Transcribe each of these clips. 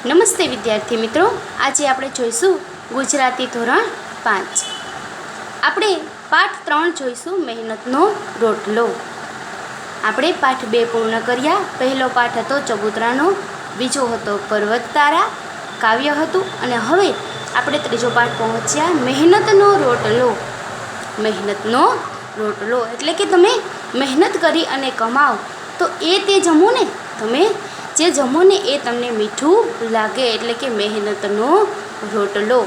નમસ્તે વિદ્યાર્થી મિત્રો, આજે આપણે જોઈશું ગુજરાતી ધોરણ 5. આપણે પાઠ 3 જોઈશું, મહેનતનો રોટલો. આપણે પાઠ 2 પૂર્ણ કર્યા. પહેલો પાઠ હતો ચબૂતરાનો, બીજો હતો પર્વત તારા કાવ્ય હતું, અને હવે આપણે ત્રીજો પાઠ પહોંચ્યા, મહેનતનો રોટલો. મહેનતનો રોટલો એટલે કે તમે મહેનત કરી અને કમાઓ તો તે જમો ને, તમે જે જમો ને એ તમને મીઠું લાગે, એટલે કે મહેનતનો રોટલો.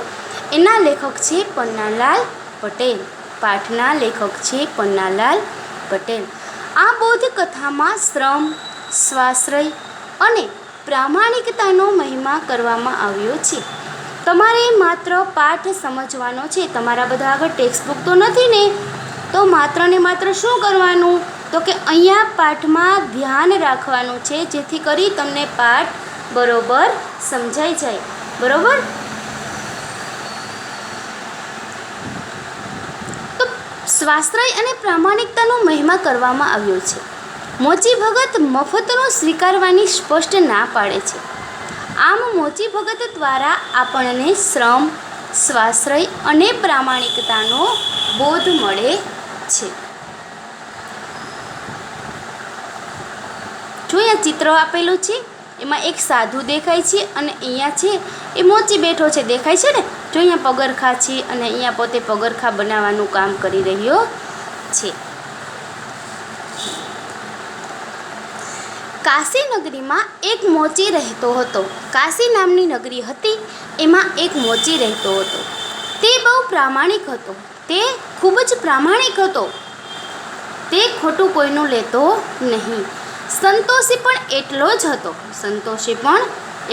એના લેખક છે પન્નાલાલ પટેલ. પાઠના લેખક છે પન્નાલાલ પટેલ. આ બૌદ્ધ કથામાં શ્રમ, સ્વાશ્રય અને પ્રામાણિકતાનો મહિમા કરવામાં આવ્યો છે. તમારે માત્ર પાઠ સમજવાનો છે. તમારા બધા આગળ ટેક્સ્ટ બુક તો નથી ને, તો માત્ર ને માત્ર શું કરવાનું, તો કે અહીંયા પાઠમાં ધ્યાન રાખવાનું છે, જેથી કરી તમને પાઠ બરોબર સમજાઈ જાય. બરોબર? તો સ્વાશ્રય અને પ્રામાણિકતાનો મહિમા કરવામાં આવ્યો છે. મોચી ભગત મફતનો સ્વીકારવાની સ્પષ્ટ ના પાડે છે. આમ મોચી ભગત દ્વારા આપણને શ્રમ, સ્વાશ્રય અને પ્રામાણિકતાનો બોધ મળે છે. જો અહીંયા ચિત્ર આપેલું છે, એમાં એક સાધુ દેખાય છે અને અહીંયા છે એ મોચી બેઠો છે, દેખાય છે ને. જો અહીંયા પગરખા છે અને અહીંયા પોતે પગરખા બનાવવાનું કામ કરી રહ્યો છે. કાશી નગરીમાં એક મોચી રહેતો હતો. કાશી નામની નગરી હતી, એમાં એક મોચી રહેતો હતો. તે બહુ પ્રામાણિક હતો. તે ખૂબ જ પ્રામાણિક હતો. તે ખોટું કોઈનું લેતો નહીં. સંતોષી પણ એટલો જ હતો. સંતોષી પણ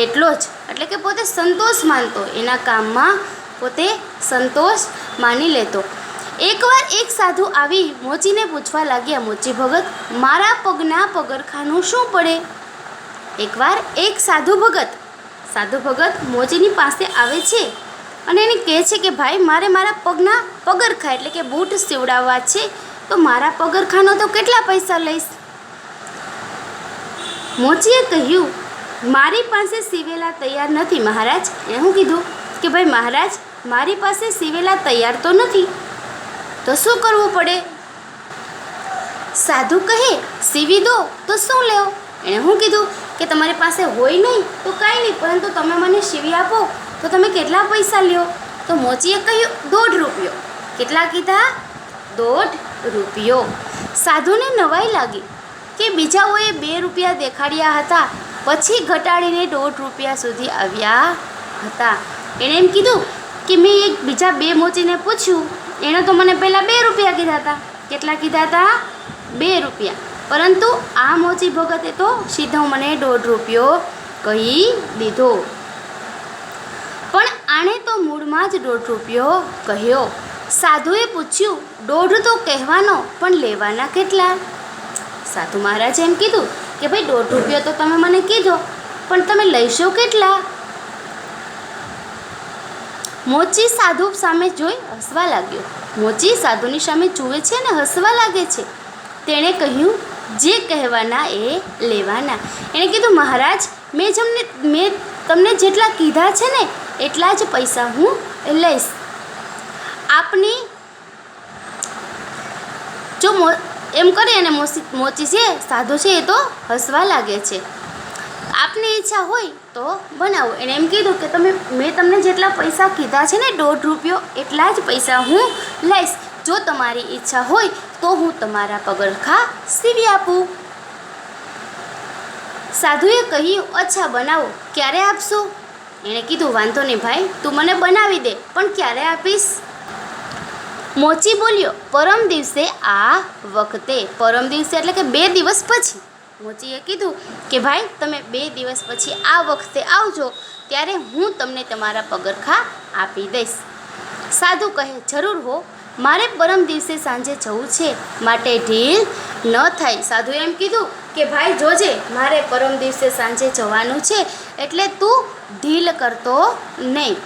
એટલો જ, એટલે કે પોતે સંતોષ માનતો, એના કામમાં પોતે સંતોષ માની લેતો. એકવાર એક સાધુ આવી મોચીને પૂછવા લાગ્યા, મોચી ભગત, મારા પગના પગરખાનું શું પડે? એકવાર એક સાધુ ભગત મોચીની પાસે આવે છે અને એને કહે છે કે ભાઈ, મારે મારા પગના પગરખા એટલે કે બૂટ સીવડાવવા છે, તો મારા પગરખાનો તો કેટલા પૈસા લઈશ? મોચીએ કહ્યું, મારી પાસે સીવેલા તૈયાર નથી મહારાજ. એ શું કીધું કે ભાઈ મહારાજ, મારી પાસે સીવેલા તૈયાર તો નથી, તો શું કરવું પડે? સાધુ કહે, સીવી દો તો શું લેવો? એણે શું કીધું કે તમારી પાસે હોય નહીં તો કાંઈ નહીં, પરંતુ તમે મને સીવી આપો તો તમે કેટલા પૈસા લ્યો? તો મોચીએ કહ્યું, 1.5 રૂપિયો. કેટલા કીધા? 1.5 રૂપિયો. સાધુને નવાઈ લાગી કે બીજાઓએ 2 રૂપિયા દેખાડ્યા હતા, પછી ઘટાડીને 1.5 રૂપિયા સુધી આવ્યા હતા. એણે એમ કીધું કે મેં બીજા 2 મોચીને પૂછ્યું, એણે તો મને પહેલાં 2 રૂપિયા કીધા હતા. કેટલા કીધા હતા? 2 રૂપિયા. પરંતુ આ મોચી ભગતે તો સીધો મને 1.5 રૂપિયો કહી દીધો. પણ આણે તો મૂળમાં જ 1.5 રૂપિયો કહ્યો. સાધુએ પૂછ્યું, 1.5 તો કહેવાનો, પણ લેવાના કેટલા? સાધુ મહારાજે એમ કીધું કે ભાઈ 1.5 રૂપિયો તો તમે મને કીધો, પણ તમે લઈશો કેટલા? મોચી સાધુ સામે જોઈ હસવા લાગ્યો. મોચી સાધુની સામે જુએ છે ને હસવા લાગે છે. તેણે કહ્યું, જે કહેવાના એ લેવાના. એણે કીધું, મહારાજ, મેં તમને જેટલા કીધા છે ને એટલા જ પૈસા હું લઈશ. આપની જો એમ કરી અને મોચી છે સાધુ છે એ તો હસવા લાગે છે. આપની ઈચ્છા હોય તો બનાવો. એણે એમ કીધું કે મેં તમને જેટલા પૈસા કીધા છે ને 1.5 રૂપિયો, એટલા જ પૈસા હું લઈશ. જો તમારી ઈચ્છા હોય તો હું તમારા પગરખા સીવી આપું. સાધુએ કહ્યું, અચ્છા બનાવો. ક્યારે આપશો? એણે કીધું, વાંધો નહીં ભાઈ, તું મને બનાવી દે, પણ ક્યારે આપીશ? મોચી બોલ્યો, પરમ દિવસે આ વખતે. પરમ દિવસે એટલે કે 2 દિવસ પછી. મોચીએ કીધું કે ભાઈ, તમે 2 દિવસ પછી આ વખતે આવજો, ત્યારે હું તમને તમારા પગરખા આપી દઈશ. સાધુ કહે, જરૂર હો, મારે પરમ દિવસે સાંજે જવું છે, માટે ઢીલ ન થાય. સાધુએ એમ કીધું કે ભાઈ જોજે, મારે પરમ દિવસે સાંજે જવાનું છે, એટલે તું ઢીલ કરતો નહીં.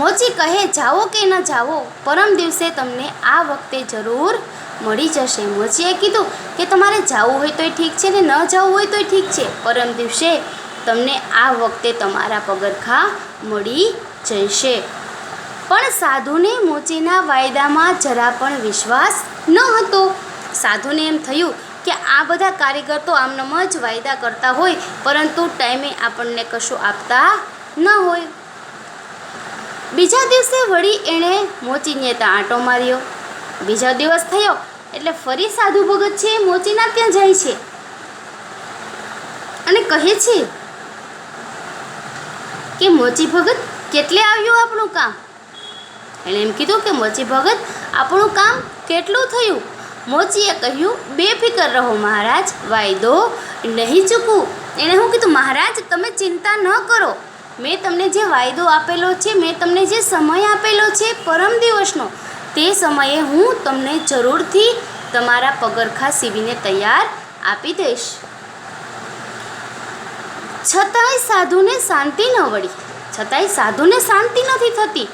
મોચી કહે, જાઓ કે ન જાઓ, પરમ દિવસે તમને આ વખતે જરૂર મળી જશે. મોચીએ કીધું કે તમારે જવું હોય તોય ઠીક છે ને ન જવું હોય તોય ઠીક છે, પરમ દિવસે તમને આ વખતે તમારા પગરખાં મળી જશે. પણ સાધુને મોચીના વાયદામાં જરા પણ વિશ્વાસ ન હતો. સાધુને એમ થયું કે આ બધા કારીગર તો આમનામ જ વાયદા કરતા હોય, પરંતુ ટાઈમે આપણને કશું આપતા ન હોય. બીજા દિવસે વળી એણે મોચીને ત્યાં આંટો માર્યો. બીજો દિવસ થયો એટલે ફરી સાધુ ભગત છે મોચીના ત્યાં જાય છે અને કહે છે કે મોચી ભગત, કેટલે આવ્યું આપણું કામ? એણે એમ કીધું કે મોચી ભગત, આપણું કામ કેટલું થયું? મોચીએ કહ્યું, બેફિકર રહો મહારાજ, વાયદો નહીં ચૂકવું. એણે શું કીધું, મહારાજ તમે ચિંતા ન કરો, મેં તમને જે વાયદો આપેલો છે, મેં તમને જે સમય આપેલો છે પરમ દિવસનો, તે સમયે હું તમને જરૂરથી તમારા પગરખાં સીવીને તૈયાર આપી દઈશ. છતાંય સાધુને શાંતિ ન વળી. છતાંય સાધુને શાંતિ નથી થતી.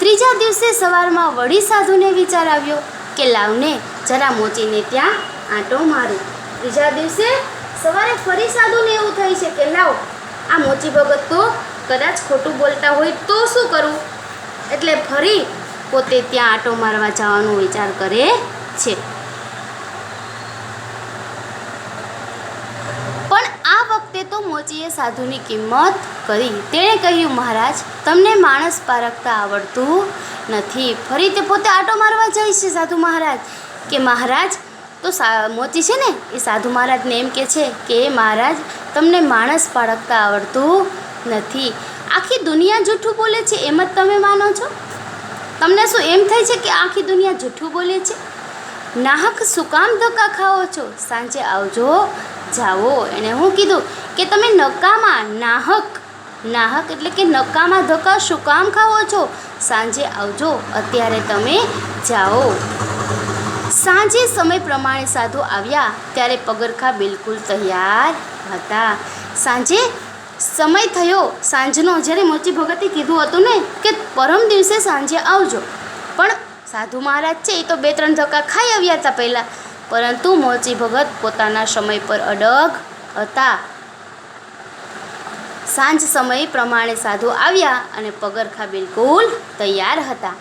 ત્રીજા દિવસે સવારમાં વળી સાધુને વિચાર આવ્યો કે લાવને જરા મોચીને ત્યાં આંટો મારું. ત્રીજા દિવસે સવારે ફરી સાધુને એવું થાય છે કે લાવ, આ મોચી ભગત તો કદાચ ખોટું બોલતા હોય તો શું કરું? એટલે ફરી પોતે ત્યાં આંટો મારવા જવાનો વિચાર કરે છે. પણ આ વખતે તો મોચીએ સાધુની કિંમત કરી. તેણે કહ્યું, મહારાજ તમને માણસ પારખતા આવડતું નથી. ફરી તે પોતે આંટો મારવા જાય છે સાધુ મહારાજ કે મહારાજ, તો મોચી છે ને એ સાધુ મહારાજને એમ કહે છે કે મહારાજ તમને માણસ પારખતા આવડતું નથી. આખી દુનિયા જૂઠું બોલે છે એમ જ તમે માનો છો? તમને શું એમ થાય છે કે આખી દુનિયા જૂઠું બોલે છે? નાહક શું કામ ધક્કા ખાઓ છો? સાંજે આવજો, જાઓ. એણે શું કીધું કે તમે નકામા, નાહક એટલે કે નકામા ધક્કા શું કામ ખાઓ છો? સાંજે આવજો, અત્યારે તમે જાઓ. સાંજે સમય પ્રમાણે સાધુ આવ્યા ત્યારે પગરખાં બિલકુલ તૈયાર હતા. સાંજે સમય થયો સાંજનો, જ્યારે મોચી ભગતે કીધું હતું ને કે પરમ દિવસે સાંજે આવજો, પણ સાધુ મહારાજ છે એ તો 2-3 ધક્કા ખાઈ આવ્યા હતા પહેલાં, પરંતુ મોચી ભગત પોતાના સમય પર અડગ હતા. સાંજ સમય પ્રમાણે સાધુ આવ્યા અને પગરખાં બિલકુલ તૈયાર હતા.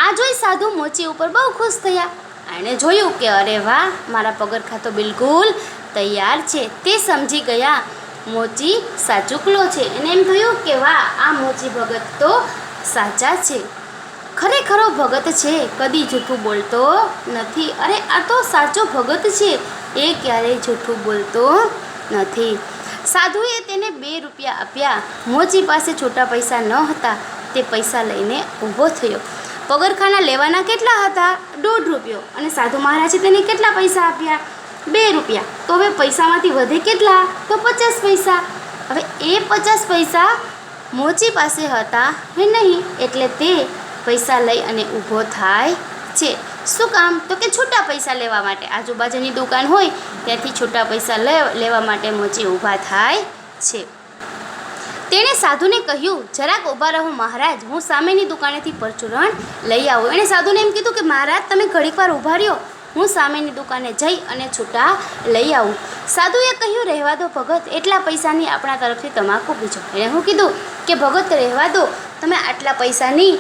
આ જોઈ સાધુ મોચી ઉપર બહુ ખુશ થયા. એણે જોયું કે અરે વાહ, મારા પગરખાં તો બિલકુલ તૈયાર છે. તે સમજી ગયા મોચી સાચુકલો છે. એને એમ થયું કે વાહ, આ મોચી ભગત તો સાચા છે, ખરેખરો ભગત છે, કદી જૂઠું બોલતો નથી. અરે આ તો સાચો ભગત છે, એ ક્યારેય જૂઠું બોલતો નથી. સાધુએ તેને 2 રૂપિયા આપ્યા. મોચી પાસે છૂટા પૈસા ન હતા. તે પૈસા લઈને ઊભો થયો. પગરખાના લેવાના કેટલા હતા? 1.5 રૂપિયો. અને સાધુ મહારાજે તેને કેટલા પૈસા આપ્યા? 2 રૂપિયા. તો હવે પૈસામાંથી વધે કેટલા? તો 50 પૈસા. હવે એ 50 પૈસા મોચી પાસે હતા નહીં, એટલે તે પૈસા લઈ અને ઊભો થાય છે. શું કામ? તો કે છૂટા પૈસા લેવા માટે. આજુબાજુની દુકાન હોય ત્યાંથી છૂટા પૈસા લેવા માટે મોચી ઊભા થાય છે. તેણે સાધુને કહ્યું, જરાક ઊભા રહો મહારાજ, હું સામેની દુકાનેથી પરચુરણ લઈ આવું. એણે સાધુને એમ કીધું કે મહારાજ તમે ઘડીક વાર ઊભા રહ્યો, હું સામેની દુકાને જઈ અને છૂટા લઈ આવું. સાધુએ કહ્યું, રહેવા દો ભગત, એટલા પૈસાની આપણા તરફથી તમાકુ પીજો. એણે શું કીધું કે ભગત રહેવા દો, તમે આટલા પૈસાની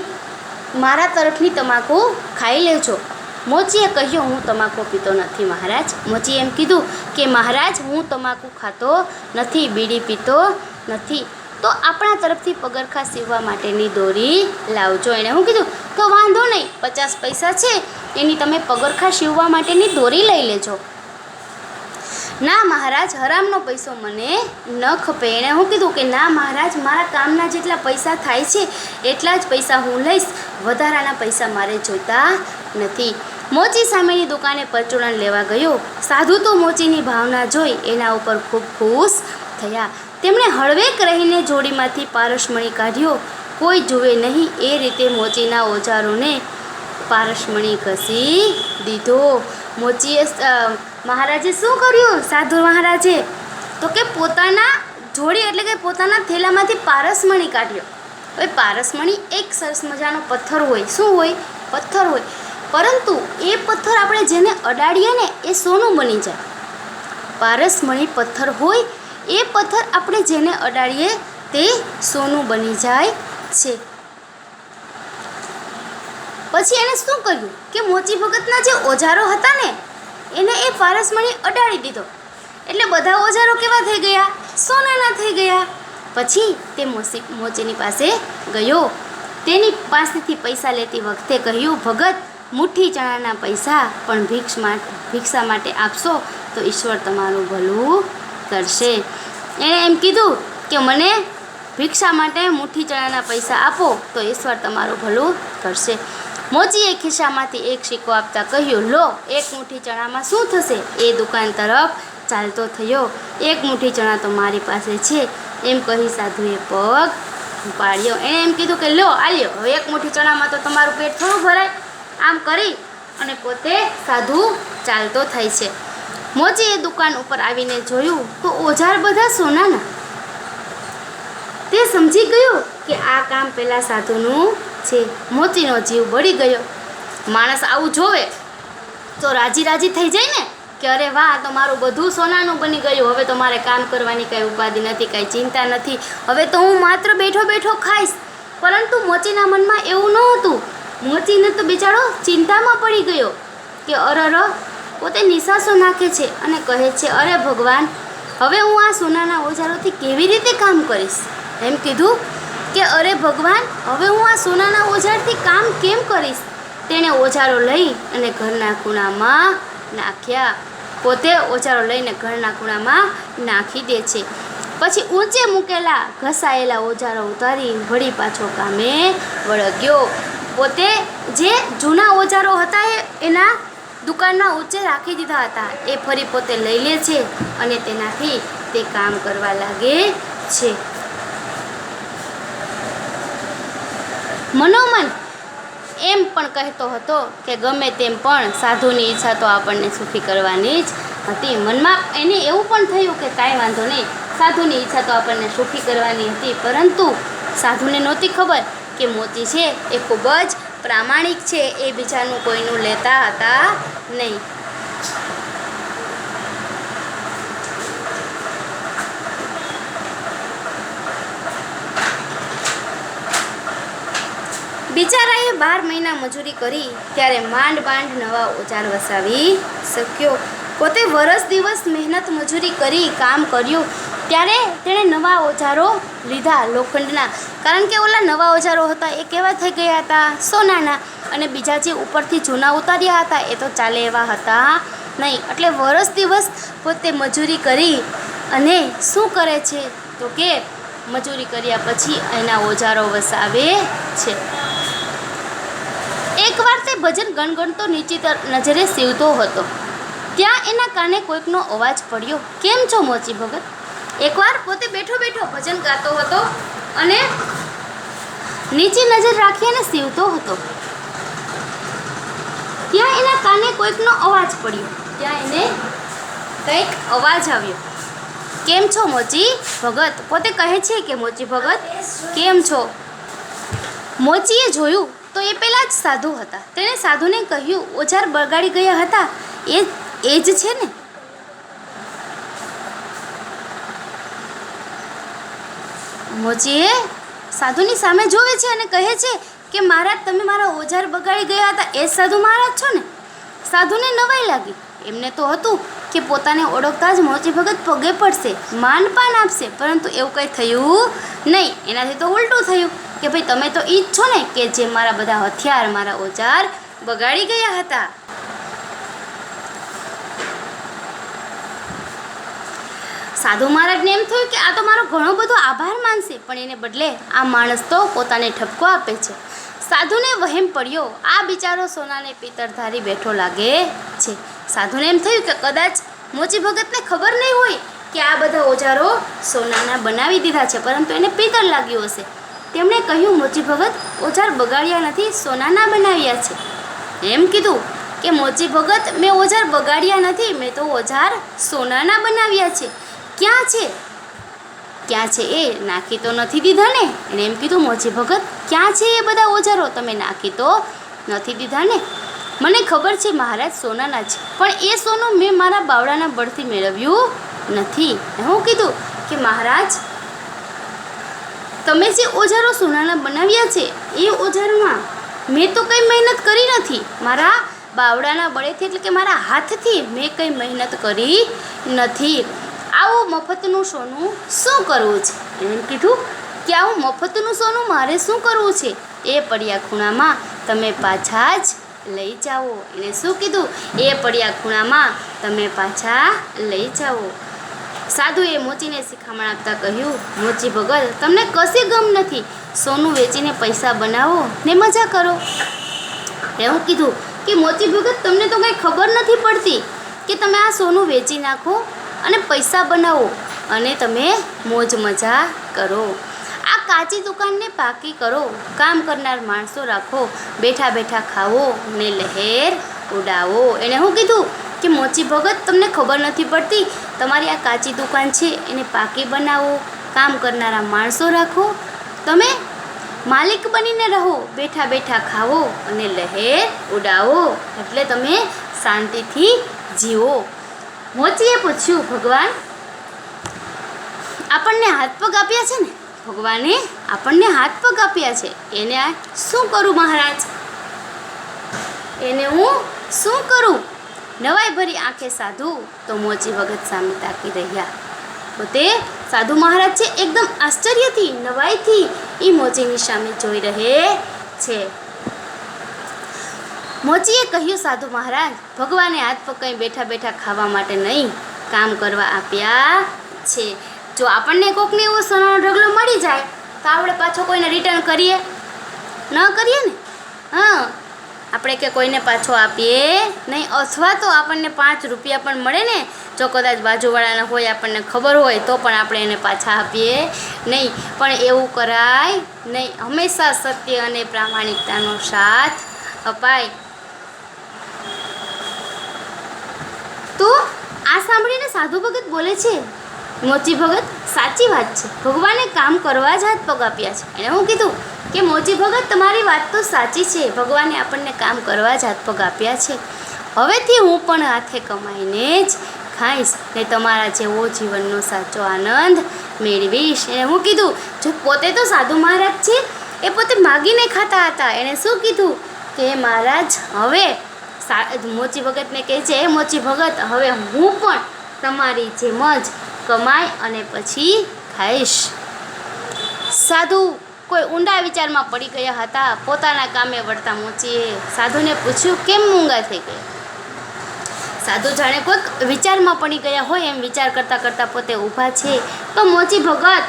મારા તરફની તમાકુ ખાઈ લેજો. મોચીએ કહ્યું, હું તમાકુ પીતો નથી મહારાજ. મોચીએ એમ કીધું કે મહારાજ હું તમાકુ ખાતો નથી, બીડી પીતો નથી, તો આપણા તરફથી પગરખાં સીવવા માટેની દોરી લાવજો. એણે શું કીધું, તો વાંધો નહીં, 50 પૈસા છે એની તમે પગરખાં સીવવા માટેની દોરી લઈ લેજો. ના મહારાજ, હરામનો પૈસો મને ન ખપે. એણે શું કીધું કે ના મહારાજ, મારા કામના જેટલા પૈસા થાય છે એટલા જ પૈસા હું લઈશ, વધારાના પૈસા મારે જોઈતા નથી. મોચી સામેની દુકાને પરચુરણ લેવા ગયો. સાધુ તો મોચીની ભાવના જોઈ એના ઉપર ખૂબ ખુશ થયા. તેમણે હળવેક રહીને જોડીમાંથી પારસમણી કાઢ્યો. કોઈ જુએ નહીં એ રીતે મોચીના ઓજારોને પારસમણી ઘસી દીધો. મોચીએ મહારાજે શું કર્યું? સાધુ મહારાજે તો કે પોતાના જોડી એટલે કે પોતાના થેલામાંથી પારસમણી કાઢ્યો. હવે પારસમણી એક સરસ મજાનો પથ્થર હોય. શું હોય? પથ્થર હોય. પરંતુ એ પથ્થર આપણે જેને અડાડીએ ને એ સોનું બની જાય. પારસમણી પથ્થર હોય એ પથ્થર આપણે જેને અડાડીએ તે સોનું બની જાય છે. પછી એણે શું કર્યું કે મોચી ભગતના જે ઓજારો હતા ને એને એ પારસમણી અડાડી દીધો, એટલે બધા ઓજારો કેવા થઈ ગયા? સોનાના થઈ ગયા. પછી તે મોચીની પાસે ગયો, તેની પાસેથી પૈસા લેતી વખતે કહ્યું, ભગત, મુઠ્ઠી ચણાના પૈસા પણ ભિક્ષા માટે આપશો તો ઈશ્વર તમારું ભલું કરશે. એણે એમ કીધું કે મને ભિક્ષા માટે મુઠ્ઠી ચણાના પૈસા આપો તો ઈશ્વર તમારું ભલું કરશે. મોચીએ ખિસ્સામાંથી એક સિક્કો આપતા કહ્યું, લો, એક મુઠ્ઠી ચણામાં શું થશે? એ દુકાન તરફ ચાલતો થયો. એક મુઠ્ઠી ચણા તો મારી પાસે છે, એમ કહી સાધુએ પગ પાડ્યો. એણે એમ કીધું કે લો, આલ્યો, હવે એક મુઠ્ઠી ચણામાં તો તમારું પેટ થોડું ભરાય. આમ કરી અને પોતે સાધુ ચાલતો થાય છે. મોચીએ દુકાન ઉપર આવીને જોયું તો ઓજાર બધા સોનાના. તે સમજી ગયો કે આ કામ પેલા સાધુનું છે. મોચીનો જીવ બળી ગયો. માણસ આવું જોવે તો રાજી રાજી થઈ જાય ને કે અરે વાહ, તો મારું બધું સોનાનું બની ગયું, હવે તો મારે કામ કરવાની કાંઈ ઉપાધિ નથી, કાંઈ ચિંતા નથી, હવે તો હું માત્ર બેઠો બેઠો ખાઈશ. પરંતુ મોચીના મનમાં એવું ન હતું. મોચીને તો બિચારો ચિંતામાં પડી ગયો કે અરર, પોતે નિશાસો નાખે છે અને કહે છે, અરે ભગવાન, હવે હું આ સોનાના ઓજારોથી કેવી રીતે કામ કરીશ? એમ કીધું કે અરે ભગવાન, હવે હું આ સોનાના ઓજારથી કામ કેમ કરીશ? તેણે ઓજારો લઈ અને ઘરના ખૂણામાં નાખ્યા. પોતે ઓજારો લઈને ઘરના ખૂણામાં નાખી દે છે. પછી ઊંચે મૂકેલા ઘસાયેલા ઓજારો ઉતારી વળી પાછો કામે વળગ્યો. પોતે જે જૂના ઓજારો હતા એના દુકાનના ઊંચે રાખી દીધા હતા, એ ફરી પોતે લઈ લે છે અને તેનાથી તે કામ કરવા લાગે છે. મનોમન એમ પણ કહેતો હતો કે ગમે તેમ પણ સાધુની ઈચ્છા તો આપણને સુખી કરવાની જ હતી. મનમાં એને એવું પણ થયું કે કાંઈ વાંધો નહીં, સાધુની ઈચ્છા તો આપણને સુખી કરવાની હતી. પરંતુ સાધુને નહોતી ખબર કે મોચી છે એ ખૂબ જ પ્રામાણિક છે, એ બીજાનું કોઈનું લેતા હતા નહીં. બિચારાએ 12 મહિના મજૂરી કરી ત્યારે માંડ નવા ઓજાર વસાવી શક્યો. પોતે વરસ દિવસ મહેનત મજૂરી કરી કામ કર્યું ત્યારે તેણે નવા ઓજારો લીધા લોખંડના, કારણ કે ઓલા નવા ઓજારો હતા એ કેવા થઈ ગયા હતા? સોનાના. અને બીજા જે ઉપરથી જૂના ઉતાર્યા હતા એ તો ચાલે એવા હતા નહીં. એટલે વરસ દિવસ પોતે મજૂરી કરી અને શું કરે છે તો કે મજૂરી કર્યા પછી એના ઓજારો વસાવે છે. એકવાર તે ભજન ગણગણતો નીચી નજરે સીવતો હતો. ત્યાં એના કાને કોઈકનો અવાજ પડ્યો, કેમ છો મોચી ભગત? એકવાર પોતે બેઠો બેઠો ભજન ગાતો હતો અને નીચી નજર રાખી અને સીવતો હતો. ત્યાં એના કાને કોઈકનો અવાજ પડ્યો. ત્યાં એને કંઈક અવાજ આવ્યો, કેમ છો મોચી ભગત? પોતે કહે છે કે મોચી ભગત કેમ છો? મોચીએ જોયું તો એ પેલા જ સાધુ હતા. તેણે સાધુને કહ્યું, ઓજાર બગાડી ગયા હતા એ જ છે ને? મોચીએ સાધુની સામે જોવે છે અને કહે છે કે મહારાજ, તમે મારા ઓજાર બગાડી ગયા હતા એ સાધુ મહારાજ છો ને? સાધુને નવાઈ લાગી. એમને તો હતું કે પોતાને ઓળખતા જ મોચી ભગત પગે પડશે, માનપાન આપશે, પરંતુ એવું કંઈ થયું નહીં. એનાથી તો ઉલટું થયું કે ભાઈ તમે તો ઈ જ છો ને કે જે મારા બધા હથિયાર, મારા ઓજાર બગાડી ગયા હતા. સાધુ મહારાજને એમ થયું કે આ તો મારો ઘણો બધો આભાર માનશે, પણ એને બદલે આ માણસ તો પોતાને ઠપકો આપે છે. સાધુને વહેમ પડ્યો, આ બિચારો સોનાને પિત્તળ ધારી બેઠો લાગે છે. સાધુને એમ થયું કે કદાચ મોચી ભગતને ખબર નહીં હોય કે આ બધા ઓજારો સોનાના બનાવી દીધા છે, પરંતુ એને પિત્તળ લાગ્યું હશે. તેમણે કહ્યું, મોચી ભગત, ઓજાર બગાડ્યા નથી, સોનાના બનાવ્યા છે. એમ કીધું કે મોચી ભગત, મેં ઓજાર બગાડ્યા નથી, મેં તો ઓજાર સોનાના બનાવ્યા છે. ક્યાં છે? ક્યાં છે એ? નાખી તો નથી દીધા ને? એને એમ કીધું, મોચી ભગત, ક્યાં છે એ બધા ઓજારો? તમે નાખી તો નથી દીધા ને? મને ખબર છે મહારાજ સોનાના છે, પણ એ સોનું મેં મારા બાવડાના બળથી મેળવ્યું નથી. હું કીધું કે મહારાજ, તમે જે ઓજારો સોનાના બનાવ્યા છે એ ઓજારોમાં મેં તો કંઈ મહેનત કરી નથી. મારા બાવડાના બળેથી એટલે કે મારા હાથથી મેં કંઈ મહેનત કરી નથી. આવું મફતનું સોનું શું કરવું છે? એમ કીધું કે આવું મફતનું સોનું મારે શું કરવું છે? એ પડ્યા ખૂણામાં તમે પાછા જ લઈ જાઓ. એને શું કીધું? એ પડ્યા ખૂણામાં તમે પાછા લઈ જાઓ. સાધુએ મોચીને શિખામણ આપતા કહ્યું, મોચી ભગત, તમને કશી ગમ નથી. સોનું વેચીને પૈસા બનાવો ને મજા કરો. એવું કીધું કે મોચી ભગત, તમને તો કંઈ ખબર નથી પડતી કે તમે આ સોનું વેચી નાખો અને પૈસા બનાવો અને તમે મોજ મજા કરો. આ કાચી દુકાનને પાકી કરો, કામ કરનાર માણસો રાખો, બેઠા બેઠા ખાવો ને લહેર ઉડાવો. એણે શું કીધું કે મોચી ભગત, તમને ખબર નથી પડતી, તમારી આ કાચી દુકાન છે એને પાકી બનાવો, કામ કરનારા માણસો રાખો, તમે માલિક બનીને રહો, બેઠા બેઠા ખાવો અને લહેર ઉડાવો, એટલે તમે શાંતિથી જીવો. મોચીએ પૂછ્યું, ભગવાન, આપણને હાથ પગ આપ્યા છે ને, ભગવાને આપણને હાથ પગ આપ્યા છે, એને શું કરું મહારાજ? એને હું શું કરું? નવાઈ ભરી આંખે સાધુ તો મોચી ભગત સામે તાકી રહ્યા. પોતે સાધુ મહારાજ છે એકદમ આશ્ચર્યથી, નવાઈથી એ મોચીની સામે જોઈ રહે છે. મોચીએ કહ્યું, સાધુ મહારાજ, ભગવાને હાથ પગ કંઈ બેઠા બેઠા ખાવા માટે નહીં, કામ કરવા આપ્યા છે. જો આપણને કોકને એવો સોનાનો ઢગલો મળી જાય તો આપણે પાછો કોઈને રિટર્ન કરીએ? ન કરીએ ને. હા, આપણે કે કોઈને પાછો આપીએ નહીં. અથવા તો આપણને 5 રૂપિયા પણ મળે ને, જો કદાચ બાજુવાળાના હોય, આપણને ખબર હોય, તો પણ આપણે એને પાછા આપીએ નહીં. પણ એવું કરાય નહીં. હંમેશા સત્ય અને પ્રામાણિકતાનો સાથ અપાય. તો આ સાંભળીને સાધુ ભગત બોલે છે, મોચી ભગત, સાચી વાત છે, ભગવાને કામ કરવા જ હાથ પગ આપ્યા છે. એણે હું કીધું કે મોચી ભગત, તમારી વાત તો સાચી છે, ભગવાને આપણને કામ કરવા જ હાથ પગ આપ્યા છે. હવેથી હું પણ હાથે કમાઈને જ ખાઈશ ને તમારા જેવો જીવનનો સાચો આનંદ મેળવીશ. એણે હું કીધું, જો પોતે તો સાધુ મહારાજ છે, એ પોતે માગીને ખાતા હતા. એણે શું કીધું કે મહારાજ, હવે મોચી ભગતને કહે છે, એ મોચી ભગત, હવે હું પણ તમારી જેમ જ કમાઈ અને પછી ખાઈશ. સાધુ કોઈ ઊંડા વિચારમાં પડી ગયા હતા. પોતાના કામે વળતા મોચીએ સાધુને પૂછ્યું, કેમ મૂંગા થઈ ગયા? સાધુ જાણે કોઈક વિચારમાં પડી ગયા હોય એમ વિચાર કરતાં કરતાં પોતે ઊભા છે. તો મોચી ભગત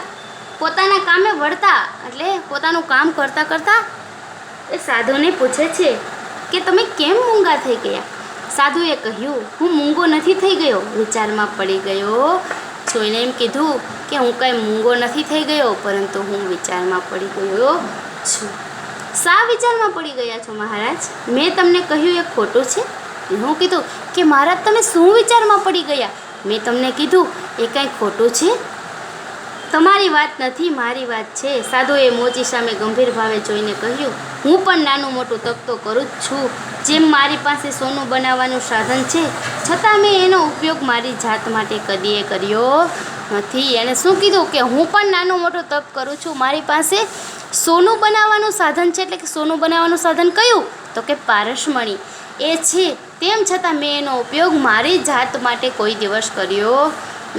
પોતાના કામે વળતા એટલે પોતાનું કામ કરતાં કરતાં એ સાધુને પૂછે છે કે તમે કેમ મૂંગા થઈ ગયા? સાધુએ કહ્યું, હું મૂંગો નથી થઈ ગયો, વિચારમાં પડી ગયો છું. એને એમ કીધું કે હું કંઈ મૂંગો નથી થઈ ગયો, પરંતુ હું વિચારમાં પડી ગયો છું. શા વિચારમાં પડી ગયા છો મહારાજ? મેં તમને કહ્યું એ ખોટું છે? હું કીધું કે મહારાજ, તમે શું વિચારમાં પડી ગયા? મેં તમને કીધું એ કંઈ ખોટું છે? તમારી વાત નથી, મારી વાત છે. સાધુએ મોચી સામે ગંભીર ભાવે જોઈને કહ્યું, હું પણ નાનું મોટું તપ તો કરું જ છું. જેમ મારી પાસે સોનું બનાવવાનું સાધન છે, છતાં મેં એનો ઉપયોગ મારી જાત માટે કદીએ કર્યો નથી. એણે શું કીધું કે હું પણ નાનું મોટું તપ કરું છું, મારી પાસે સોનું બનાવવાનું સાધન છે. એટલે કે સોનું બનાવવાનું સાધન કયું? તો કે પારસમણી એ છે. તેમ છતાં મેં એનો ઉપયોગ મારી જાત માટે કોઈ દિવસ કર્યો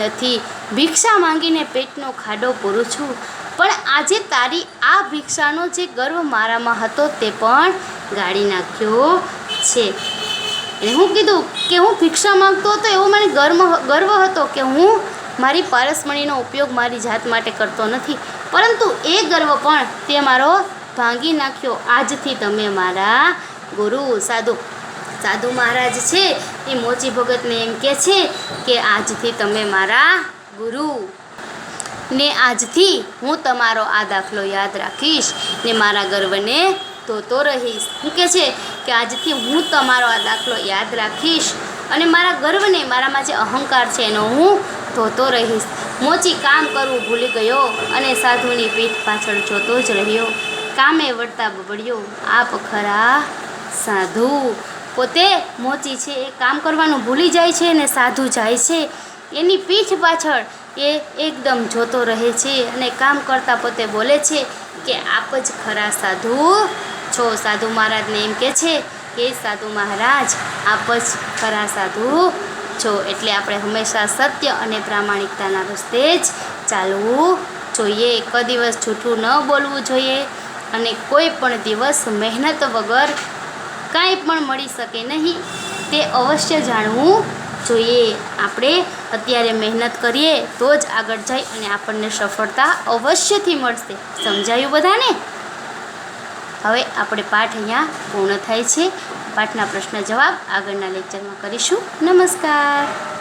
નથી. ભિક્ષા માંગીને પેટનો ખાડો પૂરું છું, પણ આજે તારી આ ભિક્ષાનો જે ગર્વ મારામાં હતો તે પણ ગાળી નાખ્યો છે. એને હું કીધું કે હું ભિક્ષા માંગતો હતો એવો મને ગર્વ હતો કે હું મારી પારસમણીનો ઉપયોગ મારી જાત માટે કરતો નથી, પરંતુ એ ગર્વ પણ તે મારો ભાંગી નાખ્યો. આજથી તમે મારા ગુરુ. સાધુ મહારાજ છે એ મોચી ભગતને એમ કહે છે કે આજથી તમે મારા ગુરુ ને આજથી હું તમારો આ દાખલો યાદ રાખીશ ને મારા ગર્વને ધોતો રહીશ. શું કહે છે કે આજથી હું તમારો આ દાખલો યાદ રાખીશ અને મારા ગર્વને, મારામાં જે અહંકાર છે એનો હું ધોતો રહીશ. મોચી કામ કરવું ભૂલી ગયો અને સાધુની પીઠ પાછળ જોતો જ રહ્યો. કામે વળતા બબડ્યો, આપ ખરા સાધુ. પોતે મોચી છે એ કામ કરવાનું ભૂલી જાય છે અને સાધુ જાય છે એની પીઠ પાછળ એ એકદમ જોતો રહે છે અને કામ કરતાં પોતે બોલે છે કે આપ જ ખરા સાધુ છો. સાધુ મહારાજને એમ કહે છે કે સાધુ મહારાજ આપ જ ખરા સાધુ છો. એટલે આપણે હંમેશા સત્ય અને પ્રામાણિકતાના રસ્તે જ ચાલવું જોઈએ. એક દિવસ જૂઠું ન બોલવું જોઈએ અને કોઈ પણ દિવસ મહેનત વગર કાંઈ પણ મળી શકે નહીં તે અવશ્ય જાણવું જોઈએ. આપણે અત્યારે મહેનત કરીએ તો જ આગળ જાય અને આપણને સફળતા અવશ્યથી મળશે. સમજાયું બધાને? હવે આપણે પાઠ અહીંયા પૂર્ણ થાય છે. પાઠના પ્રશ્ન જવાબ આગળના લેક્ચરમાં કરીશું. નમસ્કાર.